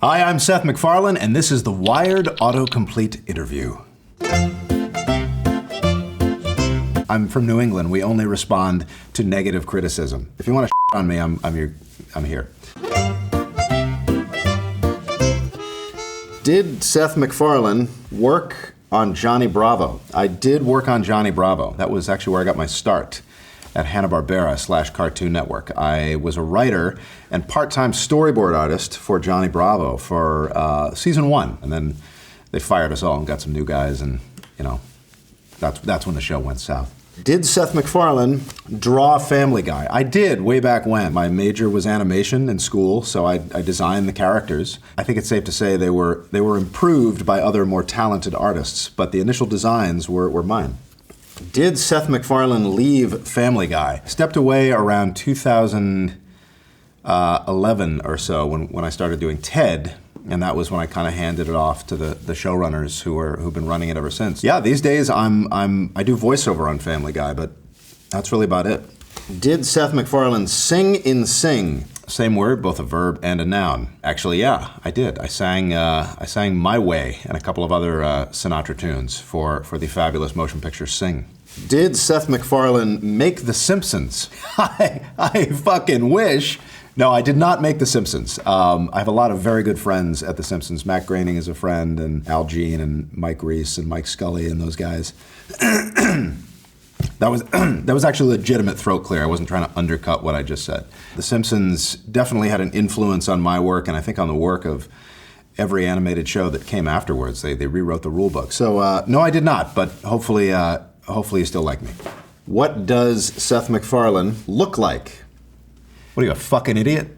Hi, I'm Seth MacFarlane, and this is the WIRED Autocomplete Interview. I'm from New England. We only respond to negative criticism. If you want to on me, I'm here. Did Seth MacFarlane work on Johnny Bravo? I did work on Johnny Bravo. That was actually where I got my start at Hanna-Barbera / Cartoon Network. I was a writer and part-time storyboard artist for Johnny Bravo for season 1. And then they fired us all and got some new guys, and that's when the show went south. Did Seth MacFarlane draw Family Guy? I did, way back when. My major was animation in school, so I designed the characters. I think it's safe to say they were improved by other more talented artists, but the initial designs were mine. Did Seth MacFarlane leave Family Guy? Stepped away around 2011 or so when I started doing Ted, and that was when I kind of handed it off to the showrunners who've been running it ever since. Yeah, these days I do voiceover on Family Guy, but that's really about it. Did Seth MacFarlane sing in Sing? Same word, both a verb and a noun. Actually, yeah, I did. I sang My Way and a couple of other Sinatra tunes for the fabulous motion picture Sing. Did Seth MacFarlane make The Simpsons? I fucking wish. No, I did not make The Simpsons. I have a lot of very good friends at The Simpsons. Matt Groening is a friend, and Al Jean, and Mike Reese, and Mike Scully, and those guys. That was actually a legitimate throat clear. I wasn't trying to undercut what I just said. The Simpsons definitely had an influence on my work, and I think on the work of every animated show that came afterwards. They rewrote the rule book. So no, I did not, but hopefully you still like me. What does Seth MacFarlane look like? What are you, a fucking idiot?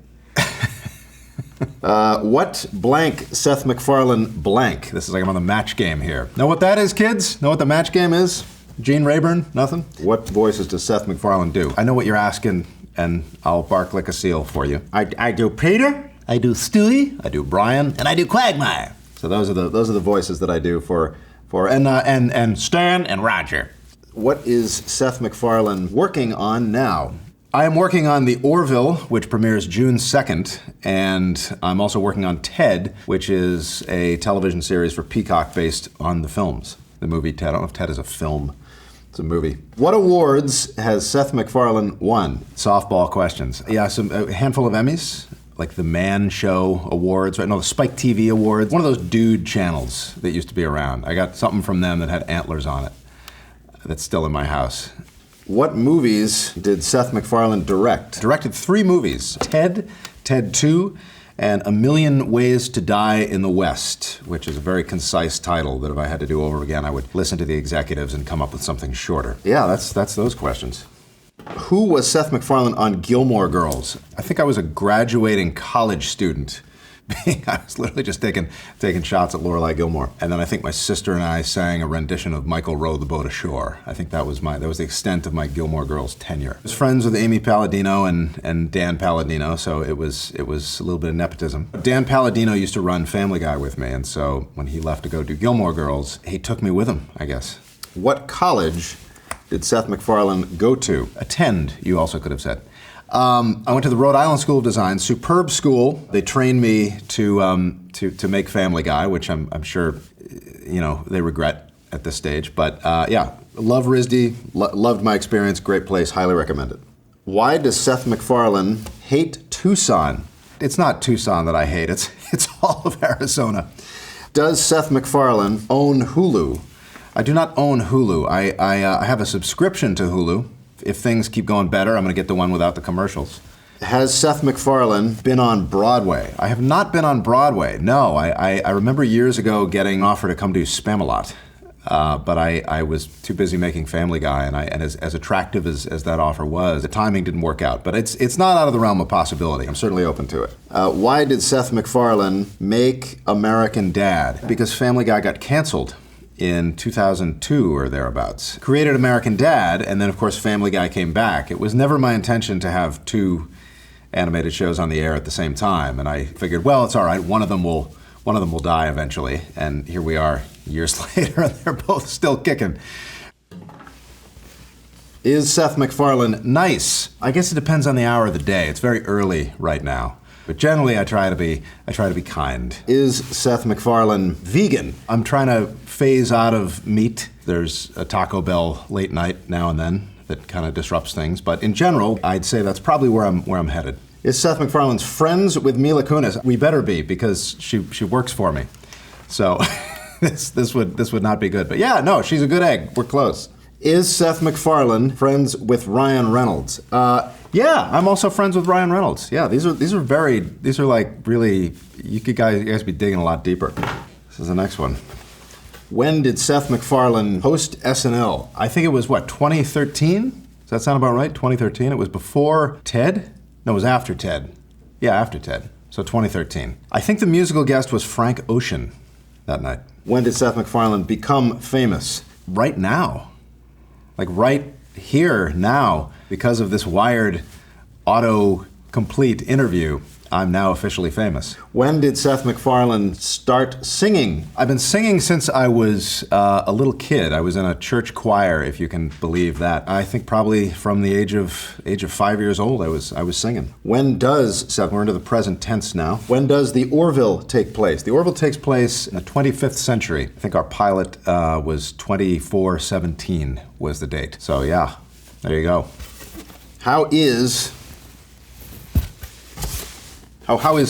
What blank Seth MacFarlane blank? This is like I'm on the match game here. Know what that is, kids? Know what the match game is? Gene Rayburn? Nothing? What voices does Seth MacFarlane do? I know what you're asking, and I'll bark like a seal for you. I do Peter, I do Stewie, I do Brian, and I do Quagmire. So those are the voices that I do for Stan and Roger. What is Seth MacFarlane working on now? I am working on The Orville, which premieres June 2nd, and I'm also working on Ted, which is a television series for Peacock based on the films. The movie Ted. I don't know if Ted is a film. It's a movie. What awards has Seth MacFarlane won? Softball questions. Yeah, a handful of Emmys, like the Man Show Awards, right? No, the Spike TV Awards. One of those dude channels that used to be around. I got something from them that had antlers on it. That's still in my house. What movies did Seth MacFarlane direct? Directed 3 movies. Ted, Ted 2, and A Million Ways to Die in the West, which is a very concise title that if I had to do over again, I would listen to the executives and come up with something shorter. Yeah, that's those questions. Who was Seth MacFarlane on Gilmore Girls? I think I was a graduating college student. I was literally just taking shots at Lorelai Gilmore. And then I think my sister and I sang a rendition of Michael Row the Boat Ashore. I think that was the extent of my Gilmore Girls tenure. I was friends with Amy Palladino and Dan Palladino, so it was a little bit of nepotism. Dan Palladino used to run Family Guy with me, and so when he left to go do Gilmore Girls, he took me with him, I guess. What college did Seth MacFarlane go to? Attend, you also could have said. I went to the Rhode Island School of Design, superb school. They trained me to make Family Guy, which I'm sure they regret at this stage. But yeah, love RISD, loved my experience, great place, highly recommend it. Why does Seth MacFarlane hate Tucson? It's not Tucson that I hate. It's all of Arizona. Does Seth MacFarlane own Hulu? I do not own Hulu. I have a subscription to Hulu. If things keep going better, I'm going to get the one without the commercials. Has Seth MacFarlane been on Broadway? I have not been on Broadway, no. I remember years ago getting an offer to come do Spamalot, but I was too busy making Family Guy, and as attractive as that offer was, the timing didn't work out. But it's not out of the realm of possibility. I'm certainly open to it. Why did Seth MacFarlane make American Dad? Because Family Guy got canceled in 2002 or thereabouts. Created American Dad, and then of course Family Guy came back. It was never my intention to have 2 animated shows on the air at the same time, and I figured, well, it's all right, one of them will die eventually, and here we are years later, and they're both still kicking. Is Seth MacFarlane nice? I guess it depends on the hour of the day. It's very early right now. But generally, I try to be kind. Is Seth MacFarlane vegan? I'm trying to phase out of meat. There's a Taco Bell late night now and then that kind of disrupts things. But in general, I'd say that's probably where I'm headed. Is Seth MacFarlane's friends with Mila Kunis? We better be, because she works for me. So this would not be good. But yeah, no, she's a good egg. We're close. Is Seth MacFarlane friends with Ryan Reynolds? Yeah, I'm also friends with Ryan Reynolds. Yeah, these are like really, you guys be digging a lot deeper. This is the next one. When did Seth MacFarlane host SNL? I think it was, 2013? Does that sound about right? 2013? It was before Ted? No, it was after Ted. Yeah, after Ted. So 2013. I think the musical guest was Frank Ocean that night. When did Seth MacFarlane become famous? Right now. Like right here, now, because of this WIRED Autocomplete Interview, I'm now officially famous. When did Seth MacFarlane start singing? I've been singing since I was a little kid. I was in a church choir, if you can believe that. I think probably from the age of 5 years old, I was singing. When does, Seth, we're into the present tense now, when does the Orville take place? The Orville takes place in the 25th century. I think our pilot was 2417 was the date. So yeah, there you go. How is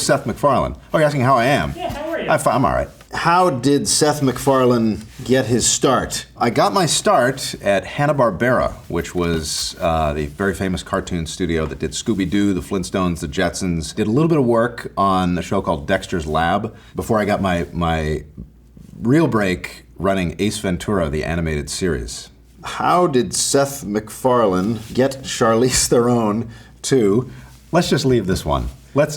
Seth MacFarlane? Oh, you're asking how I am? Yeah, how are you? I'm all right. How did Seth MacFarlane get his start? I got my start at Hanna-Barbera, which was the very famous cartoon studio that did Scooby-Doo, the Flintstones, the Jetsons. Did a little bit of work on a show called Dexter's Lab before I got my real break running Ace Ventura, the animated series. How did Seth MacFarlane get Charlize Theron to... Let's just leave this one.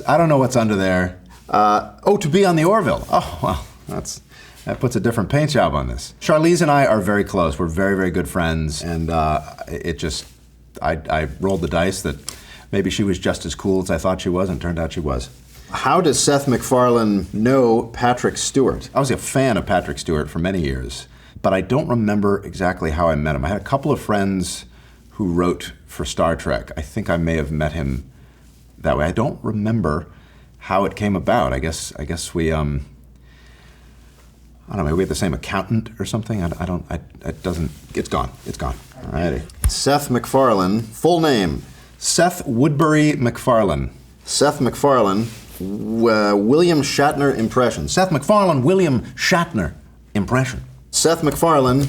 I don't know what's under there. To be on the Orville. Oh, well, that puts a different paint job on this. Charlize and I are very close. We're very, very good friends. And I rolled the dice that maybe she was just as cool as I thought she was, and it turned out she was. How does Seth MacFarlane know Patrick Stewart? I was a fan of Patrick Stewart for many years, but I don't remember exactly how I met him. I had a couple of friends who wrote for Star Trek. I think I may have met him that way. I don't remember how it came about. I guess we, I don't know, maybe we had the same accountant or something. It's gone. Alrighty. Seth MacFarlane, full name. Seth Woodbury MacFarlane. Seth MacFarlane, William Shatner impression. Seth MacFarlane, William Shatner impression. Seth MacFarlane,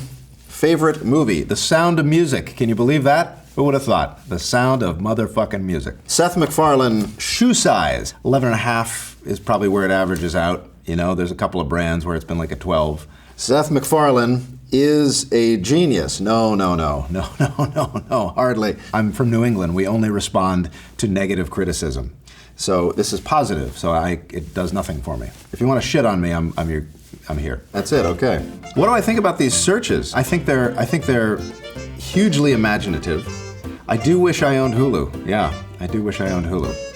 favorite movie, The Sound of Music. Can you believe that? Who would have thought? The Sound of motherfucking music. Seth MacFarlane, shoe size. 11.5 is probably where it averages out. You know, there's a couple of brands where it's been like a 12. Seth MacFarlane is a genius. No, hardly. I'm from New England. We only respond to negative criticism. So this is positive, so it does nothing for me. If you want to shit on me, I'm here. That's it, okay. What do I think about these searches? I think they're hugely imaginative. I do wish I owned Hulu. Yeah, I do wish I owned Hulu.